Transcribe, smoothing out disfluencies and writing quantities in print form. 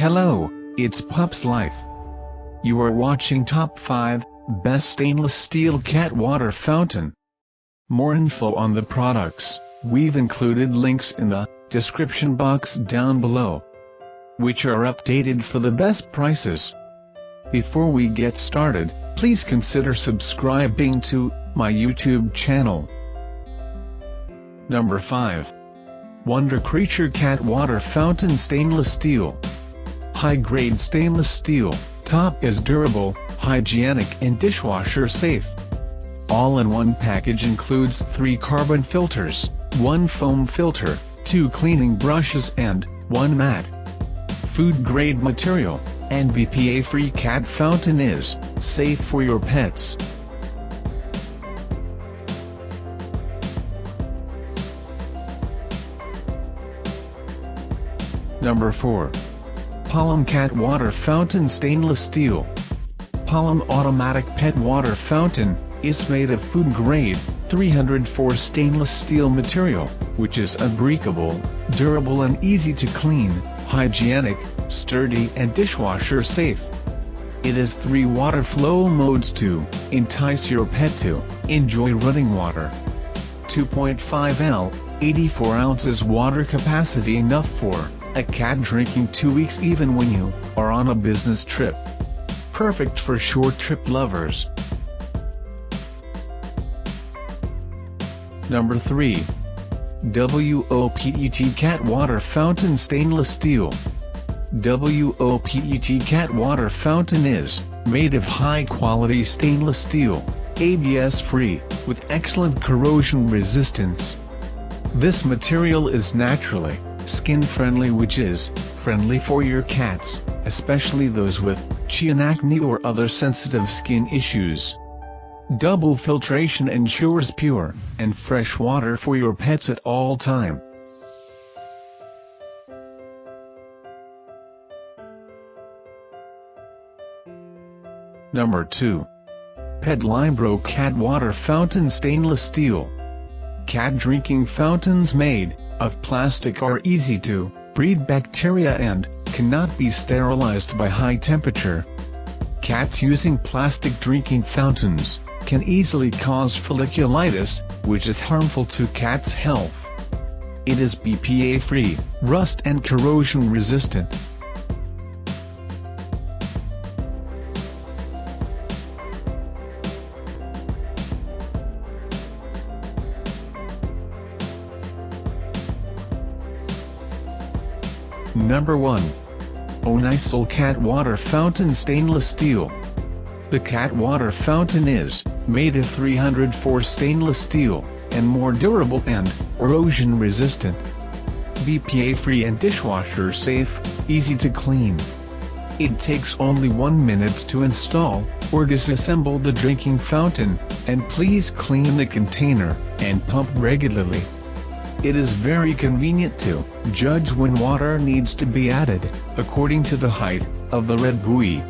Hello, it's Pup's Life. You are watching Top 5 Best Stainless Steel Cat Water Fountain. More info on the products, we've included links in the description box down below, which are updated for the best prices. Before we get started, please consider subscribing to my YouTube channel. Number 5. Wonder Creature Cat Water Fountain Stainless Steel. High-grade stainless steel, top is durable, hygienic and dishwasher safe. All-in-one package includes 3 carbon filters, 1 foam filter, 2 cleaning brushes and 1 mat. Food-grade material, and BPA-free cat fountain is safe for your pets. Number 4. POLAME Cat Water Fountain Stainless Steel. POLAME Automatic Pet Water Fountain is made of food-grade, 304 stainless steel material, which is unbreakable, durable and easy to clean, hygienic, sturdy and dishwasher safe. It has 3 water flow modes to entice your pet to enjoy running water. 2.5 L, 84 ounces water capacity, enough for a cat drinking 2 weeks even when you are on a business trip. Perfect for short trip lovers. Number 3. WOPET Cat Water Fountain Stainless Steel. WOPET Cat Water Fountain is made of high-quality stainless steel, ABS-free, with excellent corrosion resistance. This material is naturally skin-friendly, which is friendly for your cats, especially those with chin acne or other sensitive skin issues. Double filtration ensures pure and fresh water for your pets at all time. Number 2. Petlybro Cat Water Fountain Stainless Steel. Cat drinking fountains made of plastic are easy to breed bacteria and cannot be sterilized by high temperature. Cats using plastic drinking fountains can easily cause folliculitis, which is harmful to cats' health. It is BPA-free, rust and corrosion resistant. Number 1. Oneisel Cat Water Fountain Stainless Steel. The cat water fountain is made of 304 stainless steel, and more durable and corrosion resistant. BPA-free and dishwasher safe, easy to clean. It takes only 1 minute to install or disassemble the drinking fountain, and please clean the container and pump regularly. It is very convenient to judge when water needs to be added, according to the height of the red buoy.